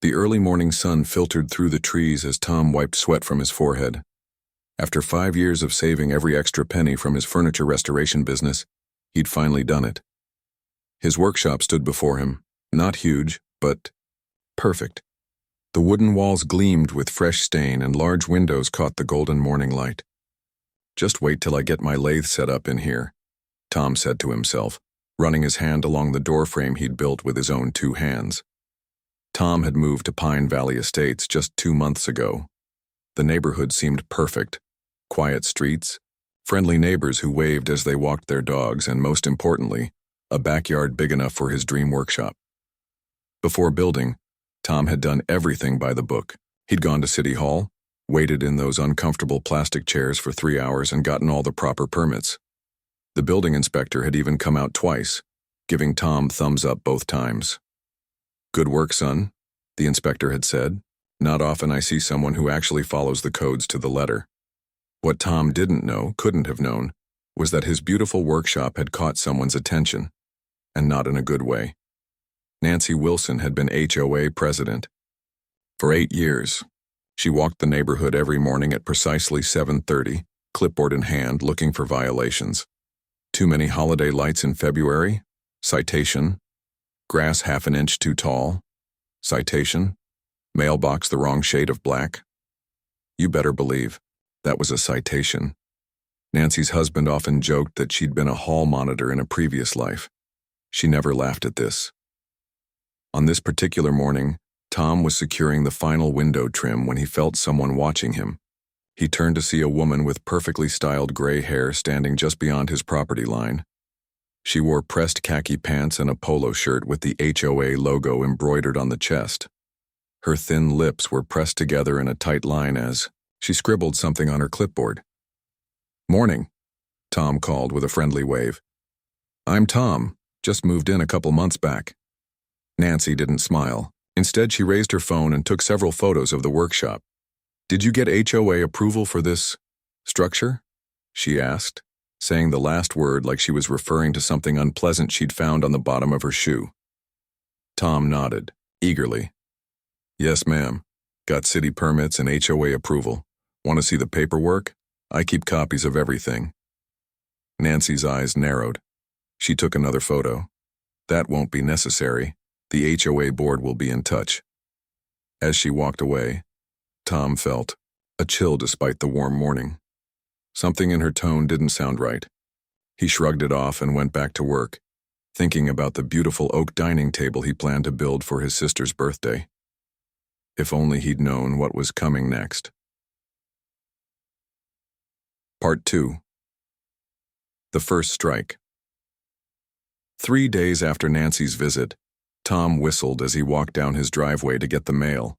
The early morning sun filtered through the trees as Tom wiped sweat from his forehead. After 5 years of saving every extra penny from his furniture restoration business, he'd finally done it. His workshop stood before him, not huge, but perfect. The wooden walls gleamed with fresh stain and large windows caught the golden morning light. "Just wait till I get my lathe set up in here," Tom said to himself, running his hand along the doorframe he'd built with his own 2 hands. Tom had moved to Pine Valley Estates just 2 months ago. The neighborhood seemed perfect. Quiet streets, friendly neighbors who waved as they walked their dogs, and most importantly, a backyard big enough for his dream workshop. Before building, Tom had done everything by the book. He'd gone to City Hall, waited in those uncomfortable plastic chairs for 3 hours and gotten all the proper permits. The building inspector had even come out twice, giving Tom thumbs up both times. "Good work, son," the inspector had said. "Not often I see someone who actually follows the codes to the letter." What Tom didn't know, couldn't have known, was that his beautiful workshop had caught someone's attention, and not in a good way. Nancy Wilson had been HOA president. For 8 years, she walked the neighborhood every morning at precisely 7:30, clipboard in hand, looking for violations. Too many holiday lights in February? Citation. Grass half an inch too tall? Citation. Mailbox the wrong shade of black? You better believe that was a citation. Nancy's husband often joked that she'd been a hall monitor in a previous life. She never laughed at this. On this particular morning, Tom was securing the final window trim when he felt someone watching him. He turned to see a woman with perfectly styled gray hair standing just beyond his property line. She wore pressed khaki pants and a polo shirt with the HOA logo embroidered on the chest. Her thin lips were pressed together in a tight line as she scribbled something on her clipboard. "Morning," Tom called with a friendly wave. "I'm Tom, just moved in a couple months back." Nancy didn't smile. Instead, she raised her phone and took several photos of the workshop. "Did you get HOA approval for this structure?" she asked, saying the last word like she was referring to something unpleasant she'd found on the bottom of her shoe. Tom nodded, eagerly. "Yes, ma'am. Got city permits and HOA approval. Want to see the paperwork? I keep copies of everything." Nancy's eyes narrowed. She took another photo. "That won't be necessary. The HOA board will be in touch." As she walked away, Tom felt a chill despite the warm morning. Something in her tone didn't sound right. He shrugged it off and went back to work, thinking about the beautiful oak dining table he planned to build for his sister's birthday. If only he'd known what was coming next. Part 2. The First Strike. 3 days after Nancy's visit, Tom whistled as he walked down his driveway to get the mail.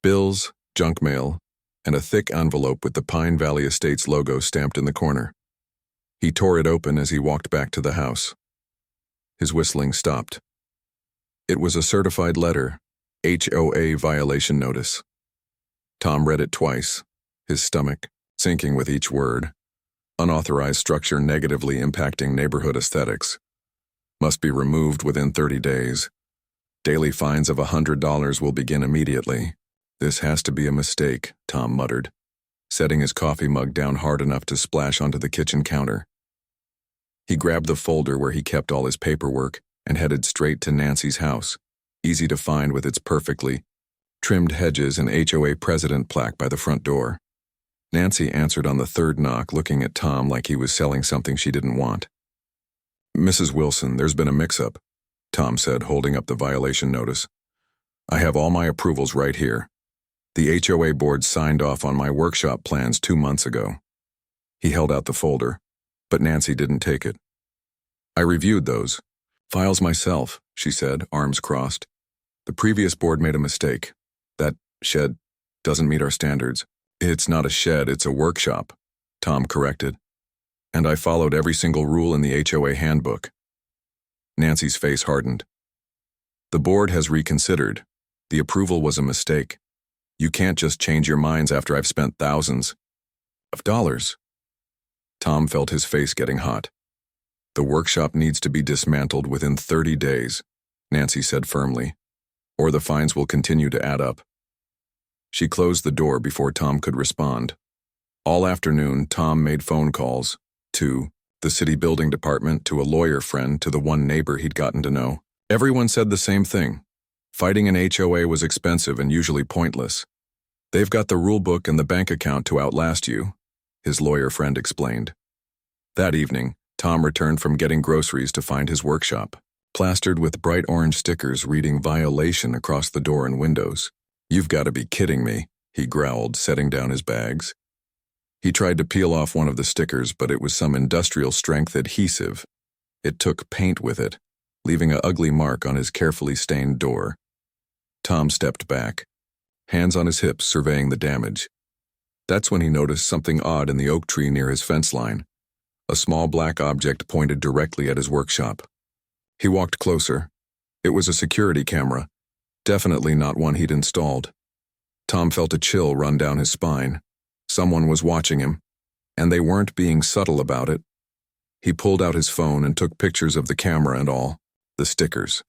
Bills, junk mail, and a thick envelope with the Pine Valley Estates logo stamped in the corner. He tore it open as he walked back to the house. His whistling stopped. It was a certified letter, HOA violation notice. Tom read it twice, his stomach sinking with each word. Unauthorized structure negatively impacting neighborhood aesthetics. Must be removed within 30 days. Daily fines of $100 will begin immediately. This has to be a mistake, Tom muttered, setting his coffee mug down hard enough to splash onto the kitchen counter. He grabbed the folder where he kept all his paperwork and headed straight to Nancy's house, easy to find with its perfectly trimmed hedges and HOA president plaque by the front door. Nancy answered on the third knock, looking at Tom like he was selling something she didn't want. "Mrs. Wilson, there's been a mix-up," Tom said, holding up the violation notice. "I have all my approvals right here. The HOA board signed off on my workshop plans 2 months ago." He held out the folder, but Nancy didn't take it. "I reviewed those files myself," she said, arms crossed. "The previous board made a mistake. That shed doesn't meet our standards." "It's not a shed, it's a workshop," Tom corrected. "And I followed every single rule in the HOA handbook." Nancy's face hardened. "The board has reconsidered. The approval was a mistake. You can't just change your minds after I've spent thousands of dollars." Tom felt his face getting hot. "The workshop needs to be dismantled within 30 days, Nancy said firmly. or the fines will continue to add up. She closed the door before Tom could respond. All afternoon, Tom made phone calls to the city building department, to a lawyer friend, to the one neighbor he'd gotten to know. Everyone said the same thing. Fighting an HOA was expensive and usually pointless. They've got the rule book and the bank account to outlast you, his lawyer friend explained. That evening, Tom returned from getting groceries to find his workshop plastered with bright orange stickers reading "violation" across the door and windows. "You've got to be kidding me," he growled, setting down his bags. He tried to peel off one of the stickers, but it was some industrial-strength adhesive. It took paint with it, leaving an ugly mark on his carefully stained door. Tom stepped back, hands on his hips, surveying the damage. That's when he noticed something odd in the oak tree near his fence line. A small black object pointed directly at his workshop. He walked closer. It was a security camera, definitely not one he'd installed. Tom felt a chill run down his spine. Someone was watching him, and they weren't being subtle about it. He pulled out his phone and took pictures of the camera and all, the stickers.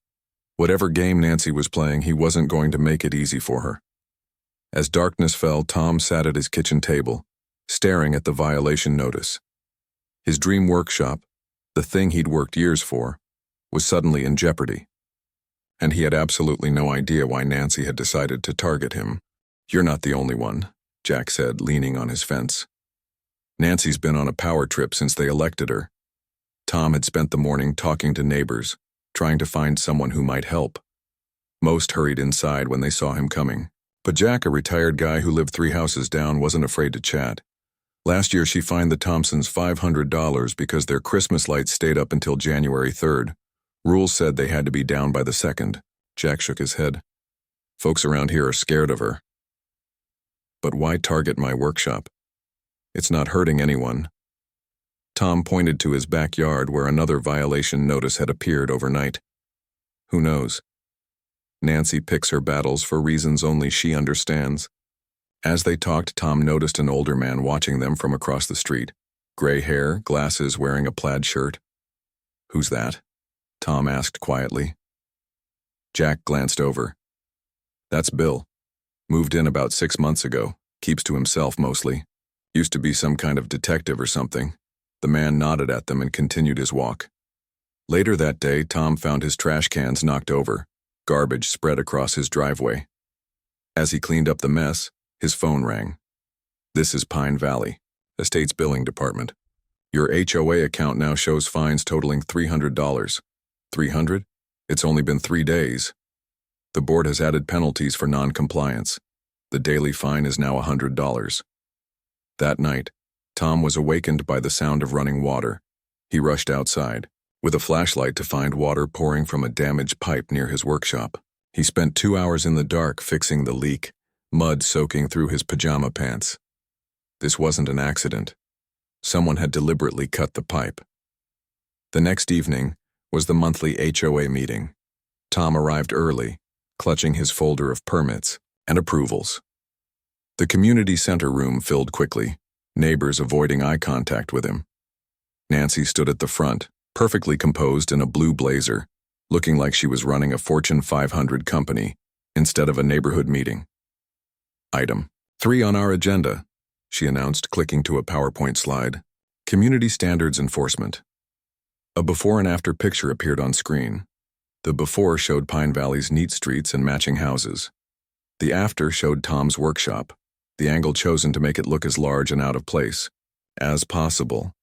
Whatever game Nancy was playing, he wasn't going to make it easy for her. As darkness fell, Tom sat at his kitchen table, staring at the violation notice. His dream workshop, the thing he'd worked years for, was suddenly in jeopardy. And he had absolutely no idea why Nancy had decided to target him. "You're not the only one," Jack said, leaning on his fence. "Nancy's been on a power trip since they elected her." Tom had spent the morning talking to neighbors, trying to find someone who might help. Most hurried inside when they saw him coming. But Jack, a retired guy who lived 3 houses down, wasn't afraid to chat. Last year she fined the Thompsons $500 because their Christmas lights stayed up until January 3rd. Rules said they had to be down by the 2nd. Jack shook his head. "Folks around here are scared of her." "But why target my workshop? It's not hurting anyone." Tom pointed to his backyard where another violation notice had appeared overnight. "Who knows? Nancy picks her battles for reasons only she understands." As they talked, Tom noticed an older man watching them from across the street. Gray hair, glasses, wearing a plaid shirt. "Who's that?" Tom asked quietly. Jack glanced over. "That's Bill. Moved in about 6 months ago. Keeps to himself mostly. Used to be some kind of detective or something." The man nodded at them and continued his walk. Later that day, Tom found his trash cans knocked over, garbage spread across his driveway. As he cleaned up the mess, his phone rang. "This is Pine Valley, Estates Billing Department. Your HOA account now shows fines totaling $300. $300? It's only been 3 days. The board has added penalties for non-compliance. The daily fine is now $100. That night, Tom was awakened by the sound of running water. He rushed outside, with a flashlight, to find water pouring from a damaged pipe near his workshop. He spent 2 hours in the dark fixing the leak, mud soaking through his pajama pants. This wasn't an accident. Someone had deliberately cut the pipe. The next evening was the monthly HOA meeting. Tom arrived early, clutching his folder of permits and approvals. The community center room filled quickly, neighbors avoiding eye contact with him. Nancy stood at the front, perfectly composed in a blue blazer, looking like she was running a Fortune 500 company instead of a neighborhood meeting. "Item 3 on our agenda," she announced, clicking to a PowerPoint slide. "Community Standards Enforcement." A before and after picture appeared on screen. The before showed Pine Valley's neat streets and matching houses. The after showed Tom's workshop, the angle chosen to make it look as large and out of place as possible.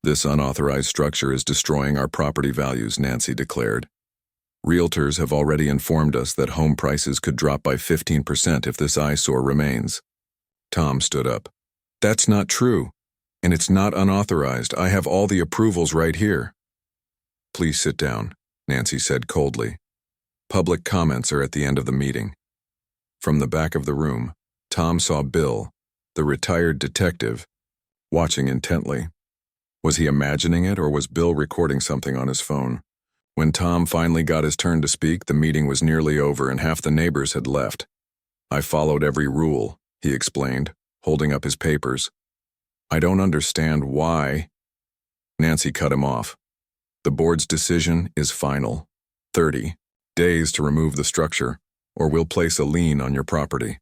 "This unauthorized structure is destroying our property values," Nancy declared. "Realtors have already informed us that home prices could drop by 15% if this eyesore remains." Tom stood up. "That's not true. And it's not unauthorized. I have all the approvals right here." "Please sit down," Nancy said coldly. "Public comments are at the end of the meeting." From the back of the room, Tom saw Bill, the retired detective, watching intently. Was he imagining it, or was Bill recording something on his phone? When Tom finally got his turn to speak, the meeting was nearly over and half the neighbors had left. "I followed every rule," he explained, holding up his papers. "I don't understand why." Nancy cut him off. "The board's decision is final. 30 days to remove the structure, or we'll place a lien on your property.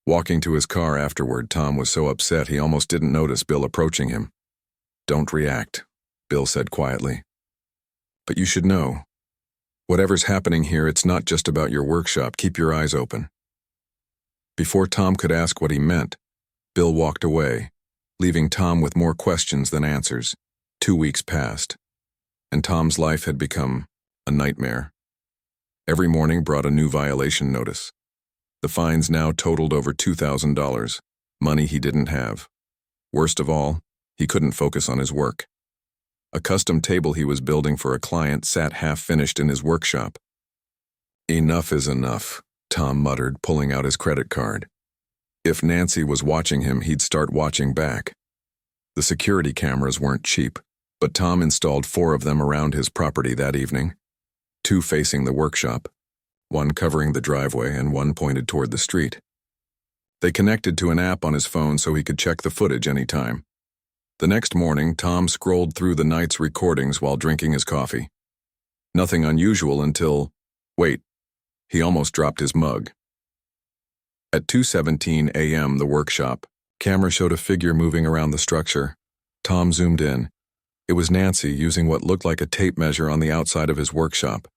Walking to his car afterward, Tom was so upset he almost didn't notice Bill approaching him. "Don't react," Bill said quietly. "But you should know. Whatever's happening here, it's not just about your workshop. Keep your eyes open." Before Tom could ask what he meant, Bill walked away, leaving Tom with more questions than answers. 2 weeks passed, and Tom's life had become a nightmare. Every morning brought a new violation notice. The fines now totaled over $2,000, money he didn't have. Worst of all, he couldn't focus on his work. A custom table he was building for a client sat half-finished in his workshop. "Enough is enough," Tom muttered, pulling out his credit card. If Nancy was watching him, he'd start watching back. The security cameras weren't cheap, but Tom installed 4 of them around his property that evening, 2 facing the workshop, 1 covering the driveway and 1 pointed toward the street. They connected to an app on his phone so he could check the footage anytime. The next morning, Tom scrolled through the night's recordings while drinking his coffee. Nothing unusual until, wait, he almost dropped his mug. At 2:17 a.m., the workshop camera showed a figure moving around the structure. Tom zoomed in. It was Nancy using what looked like a tape measure on the outside of his workshop.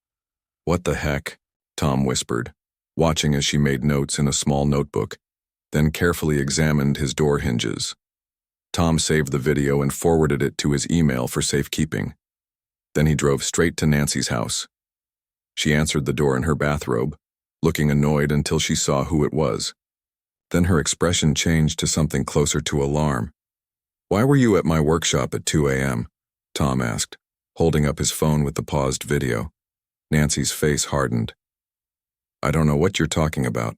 "What the heck?" Tom whispered, watching as she made notes in a small notebook, then carefully examined his door hinges. Tom saved the video and forwarded it to his email for safekeeping. Then he drove straight to Nancy's house. She answered the door in her bathrobe, looking annoyed until she saw who it was. Then her expression changed to something closer to alarm. "Why were you at my workshop at 2 a.m.? Tom asked, holding up his phone with the paused video. Nancy's face hardened. "I don't know what you're talking about."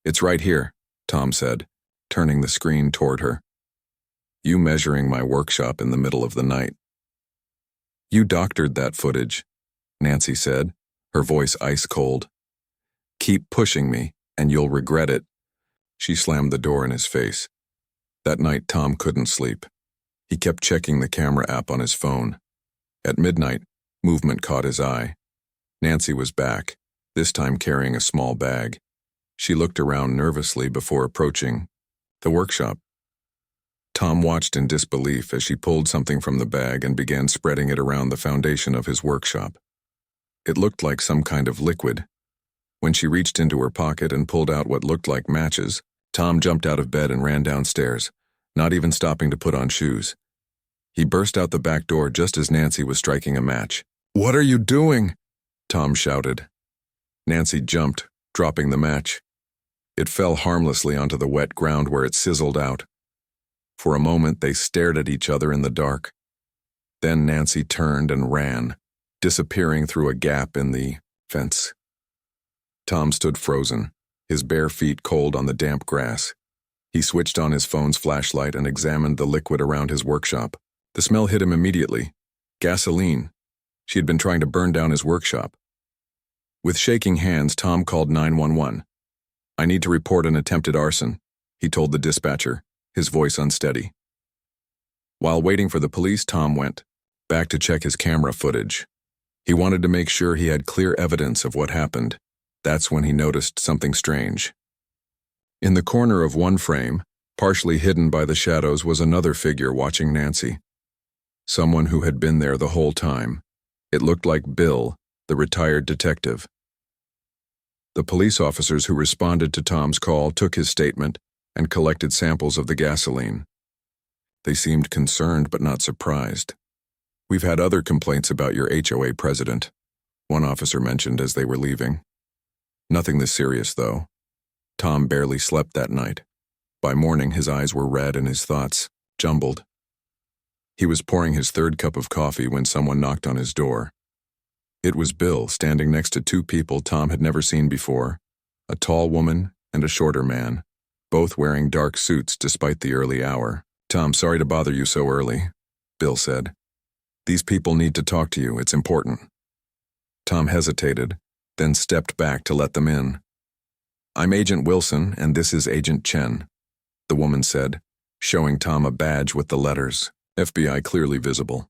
"It's right here," Tom said, turning the screen toward her. "You measuring my workshop in the middle of the night." "You doctored that footage," Nancy said, her voice ice cold. "Keep pushing me, and you'll regret it." She slammed the door in his face. That night, Tom couldn't sleep. He kept checking the camera app on his phone. At midnight, movement caught his eye. Nancy was back, this time carrying a small bag. She looked around nervously before approaching the workshop. Tom watched in disbelief as she pulled something from the bag and began spreading it around the foundation of his workshop. It looked like some kind of liquid. When she reached into her pocket and pulled out what looked like matches, Tom jumped out of bed and ran downstairs, not even stopping to put on shoes. He burst out the back door just as Nancy was striking a match. "What are you doing?" Tom shouted. Nancy jumped, dropping the match. It fell harmlessly onto the wet ground where it sizzled out. For a moment, they stared at each other in the dark. Then Nancy turned and ran, disappearing through a gap in the fence. Tom stood frozen, his bare feet cold on the damp grass. He switched on his phone's flashlight and examined the liquid around his workshop. The smell hit him immediately. Gasoline. She had been trying to burn down his workshop. With shaking hands, Tom called 911. "I need to report an attempted arson," he told the dispatcher, his voice unsteady. While waiting for the police, Tom went back to check his camera footage. He wanted to make sure he had clear evidence of what happened. That's when he noticed something strange. In the corner of one frame, partially hidden by the shadows, was another figure watching Nancy. Someone who had been there the whole time. It looked like Bill, the retired detective. The police officers who responded to Tom's call took his statement and collected samples of the gasoline. They seemed concerned but not surprised. "We've had other complaints about your HOA president," one officer mentioned as they were leaving. Nothing this serious, though. Tom barely slept that night. By morning, his eyes were red and his thoughts jumbled. He was pouring his 3rd cup of coffee when someone knocked on his door. It was Bill, standing next to 2 people Tom had never seen before, a tall woman and a shorter man, both wearing dark suits despite the early hour. "Tom, sorry to bother you so early," Bill said. "These people need to talk to you. It's important." Tom hesitated, then stepped back to let them in. "I'm Agent Wilson, and this is Agent Chen," the woman said, showing Tom a badge with the letters, FBI clearly visible.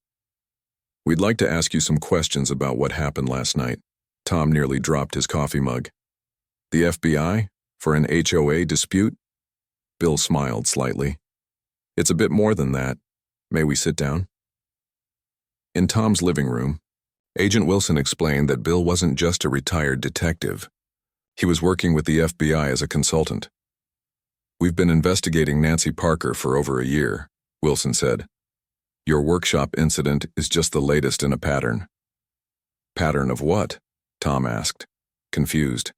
"We'd like to ask you some questions about what happened last night." Tom nearly dropped his coffee mug. The FBI? For an HOA dispute? Bill smiled slightly. It's a bit more than that. May we sit down? In Tom's living room, Agent Wilson explained that Bill wasn't just a retired detective. He was working with the FBI as a consultant. We've been investigating Nancy Parker for over a year, Wilson said. Your workshop incident is just the latest in a pattern. Pattern of what? Tom asked, confused.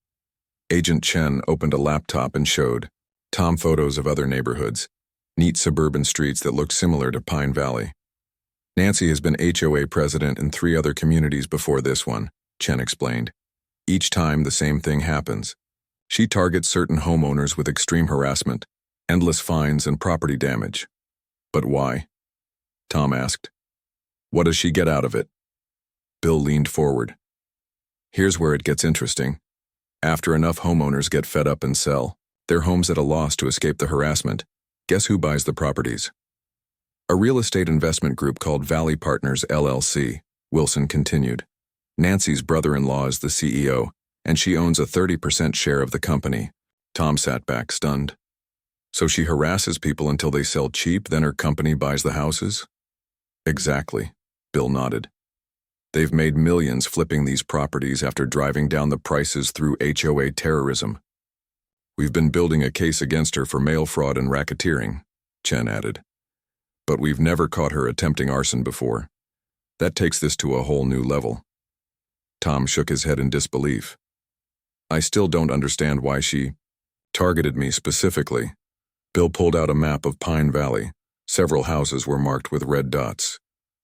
Agent Chen opened a laptop and showed Tom photos of other neighborhoods, neat suburban streets that looked similar to Pine Valley. Nancy has been HOA president in 3 other communities before this one, Chen explained. Each time the same thing happens. She targets certain homeowners with extreme harassment, endless fines, and property damage. But why? Tom asked. What does she get out of it? Bill leaned forward. Here's where it gets interesting. After enough homeowners get fed up and sell, their homes at a loss to escape the harassment, guess who buys the properties? A real estate investment group called Valley Partners LLC, Wilson continued. Nancy's brother-in-law is the CEO, and she owns a 30% share of the company. Tom sat back, stunned. So she harasses people until they sell cheap, then her company buys the houses? Exactly, Bill nodded. They've made millions flipping these properties after driving down the prices through HOA terrorism. We've been building a case against her for mail fraud and racketeering, Chen added. But we've never caught her attempting arson before. That takes this to a whole new level. Tom shook his head in disbelief. I still don't understand why she targeted me specifically. Bill pulled out a map of Pine Valley. Several houses were marked with red dots.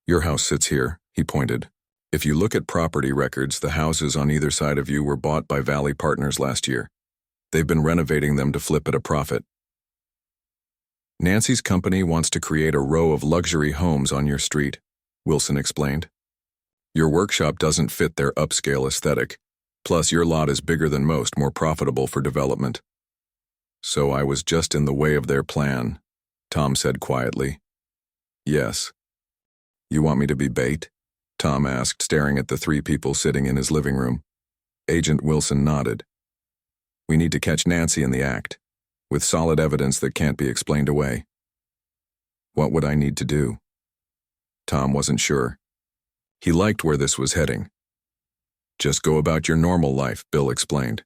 Your house sits here, he pointed. If you look at property records, the houses on either side of you were bought by Valley Partners last year. They've been renovating them to flip at a profit. Nancy's company wants to create a row of luxury homes on your street, Wilson explained. Your workshop doesn't fit their upscale aesthetic. Plus, your lot is bigger than most, more profitable for development. So I was just in the way of their plan, Tom said quietly. Yes. You want me to be bait? Tom asked, staring at the 3 people sitting in his living room. Agent Wilson nodded. We need to catch Nancy in the act, with solid evidence that can't be explained away. What would I need to do? Tom wasn't sure. He liked where this was heading. Just go about your normal life, Bill explained.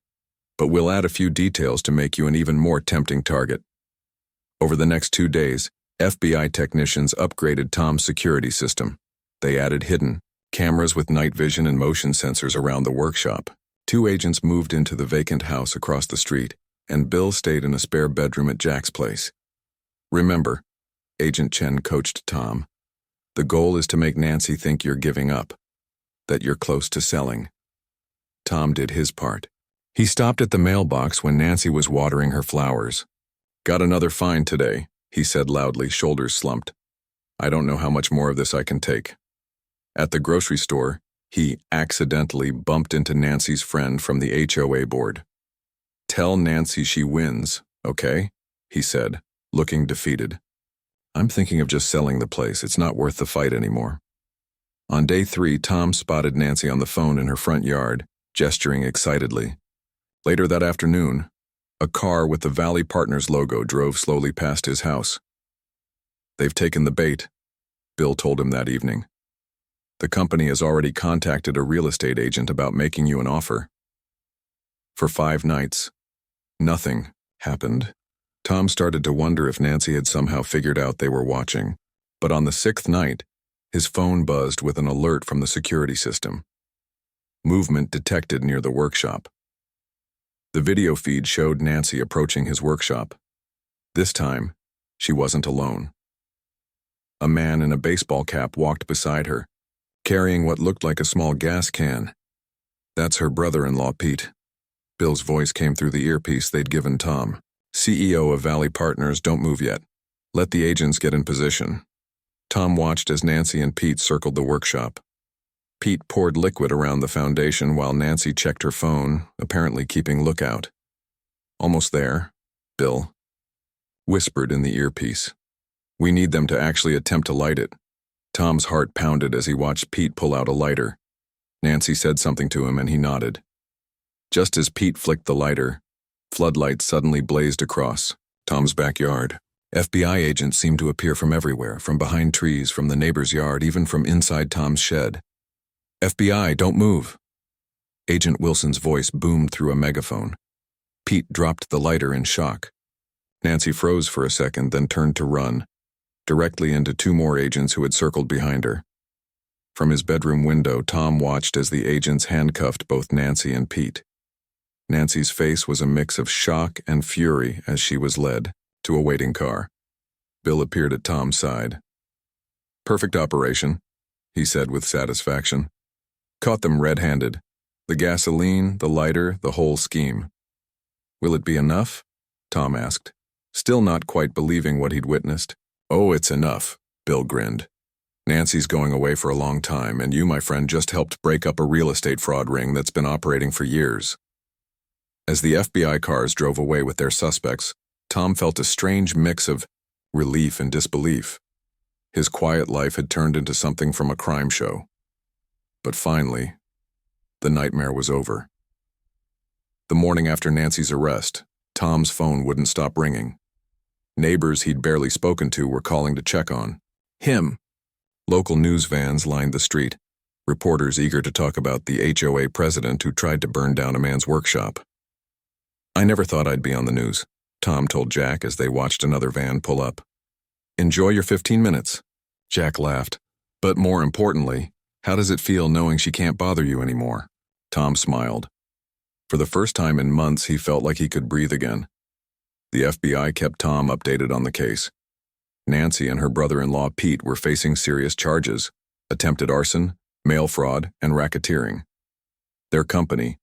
But we'll add a few details to make you an even more tempting target. Over the next 2 days, FBI technicians upgraded Tom's security system. They added hidden cameras with night vision and motion sensors around the workshop. 2 agents moved into the vacant house across the street, and Bill stayed in a spare bedroom at Jack's place. Remember, Agent Chen coached Tom, the goal is to make Nancy think you're giving up, that you're close to selling. Tom did his part. He stopped at the mailbox when Nancy was watering her flowers. Got another fine today, he said loudly, shoulders slumped. I don't know how much more of this I can take. At the grocery store, he accidentally bumped into Nancy's friend from the HOA board. Tell Nancy she wins, okay? He said, looking defeated. I'm thinking of just selling the place. It's not worth the fight anymore. On day 3, Tom spotted Nancy on the phone in her front yard, gesturing excitedly. Later that afternoon, a car with the Valley Partners logo drove slowly past his house. They've taken the bait, Bill told him that evening. The company has already contacted a real estate agent about making you an offer. For 5 nights, nothing happened. Tom started to wonder if Nancy had somehow figured out they were watching, but on the 6th night, his phone buzzed with an alert from the security system. Movement detected near the workshop. The video feed showed Nancy approaching his workshop. This time, she wasn't alone. A man in a baseball cap walked beside her, carrying what looked like a small gas can. That's her brother-in-law, Pete. Bill's voice came through the earpiece they'd given Tom. CEO of Valley Partners, don't move yet. Let the agents get in position. Tom watched as Nancy and Pete circled the workshop. Pete poured liquid around the foundation while Nancy checked her phone, apparently keeping lookout. Almost there, Bill whispered in the earpiece. We need them to actually attempt to light it. Tom's heart pounded as he watched Pete pull out a lighter. Nancy said something to him and he nodded. Just as Pete flicked the lighter, floodlights suddenly blazed across Tom's backyard. FBI agents seemed to appear from everywhere, from behind trees, from the neighbor's yard, even from inside Tom's shed. FBI, don't move. Agent Wilson's voice boomed through a megaphone. Pete dropped the lighter in shock. Nancy froze for a second, then turned to run, directly into two more agents who had circled behind her. From his bedroom window, Tom watched as the agents handcuffed both Nancy and Pete. Nancy's face was a mix of shock and fury as she was led to a waiting car. Bill appeared at Tom's side. Perfect operation, he said with satisfaction. Caught them red-handed. The gasoline, the lighter, the whole scheme. Will it be enough? Tom asked, still not quite believing what he'd witnessed. Oh, it's enough, Bill grinned. Nancy's going away for a long time, and you, my friend, just helped break up a real estate fraud ring that's been operating for years. As the FBI cars drove away with their suspects, Tom felt a strange mix of relief and disbelief. His quiet life had turned into something from a crime show. But finally, the nightmare was over. The morning after Nancy's arrest, Tom's phone wouldn't stop ringing. Neighbors he'd barely spoken to were calling to check on him. Local news vans lined the street, reporters eager to talk about the HOA president who tried to burn down a man's workshop. I never thought I'd be on the news, Tom told Jack as they watched another van pull up. Enjoy your 15 minutes, Jack laughed. But more importantly, how does it feel knowing she can't bother you anymore? Tom smiled. For the first time in months, he felt like he could breathe again. The FBI kept Tom updated on the case. Nancy and her brother-in-law Pete were facing serious charges: attempted arson, mail fraud, and racketeering. Their company,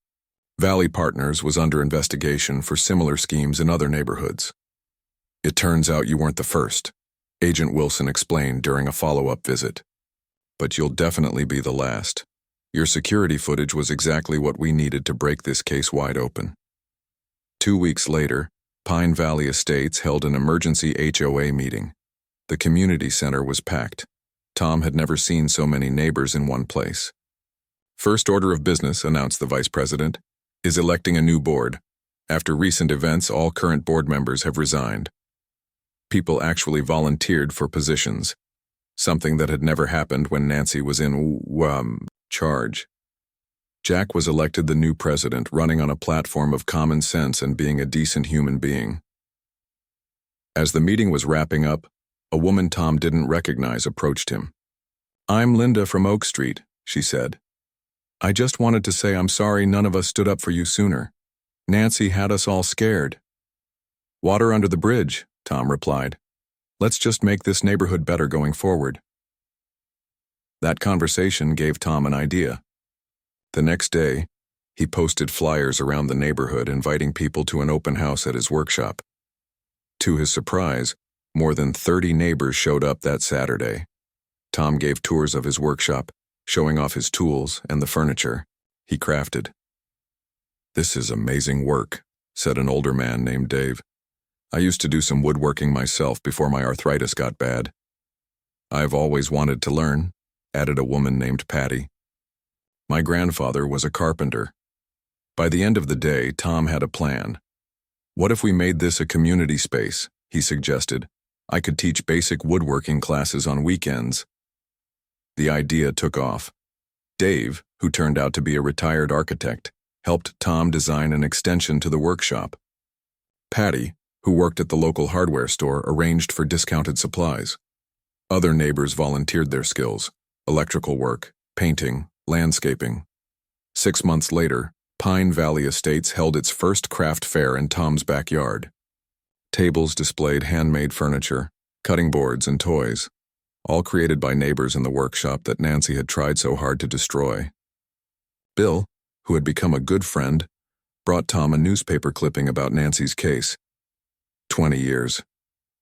Valley Partners, was under investigation for similar schemes in other neighborhoods. It turns out you weren't the first, Agent Wilson explained during a follow-up visit. But you'll definitely be the last. Your security footage was exactly what we needed to break this case wide open. 2 weeks later, Pine Valley Estates held an emergency HOA meeting. The community center was packed. Tom had never seen so many neighbors in one place. First order of business, announced the vice president, is electing a new board. After recent events, all current board members have resigned. People actually volunteered for positions, something that had never happened when Nancy was in charge. Jack was elected the new president, running on a platform of common sense and being a decent human being. As the meeting was wrapping up, a woman Tom didn't recognize approached him. I'm Linda from Oak Street, she said. I just wanted to say I'm sorry none of us stood up for you sooner. Nancy had us all scared. Water under the bridge, Tom replied. Let's just make this neighborhood better going forward. That conversation gave Tom an idea. The next day, he posted flyers around the neighborhood inviting people to an open house at his workshop. To his surprise, more than 30 neighbors showed up that Saturday. Tom gave tours of his workshop, showing off his tools and the furniture he crafted. This is amazing work, said an older man named Dave. I used to do some woodworking myself before my arthritis got bad. I've always wanted to learn, added a woman named Patty. My grandfather was a carpenter. By the end of the day, Tom had a plan. What if we made this a community space, he suggested. I could teach basic woodworking classes on weekends. The idea took off. Dave, who turned out to be a retired architect, helped Tom design an extension to the workshop. Patty, who worked at the local hardware store, arranged for discounted supplies. Other neighbors volunteered their skills: electrical work, painting, landscaping. 6 months later, Pine Valley Estates held its first craft fair in Tom's backyard. Tables displayed handmade furniture, cutting boards, and toys, all created by neighbors in the workshop that Nancy had tried so hard to destroy. Bill, who had become a good friend, brought Tom a newspaper clipping about Nancy's case. 20 years,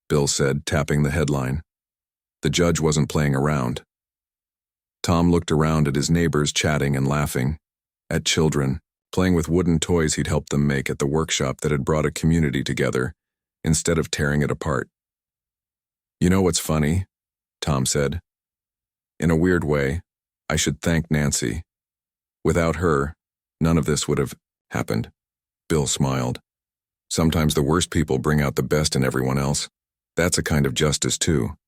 Bill said, tapping the headline. The judge wasn't playing around. Tom looked around at his neighbors chatting and laughing, at children, playing with wooden toys he'd helped them make at the workshop that had brought a community together, instead of tearing it apart. You know what's funny? Tom said. In a weird way, I should thank Nancy. Without her, none of this would have happened. Bill smiled. Sometimes the worst people bring out the best in everyone else. That's a kind of justice, too.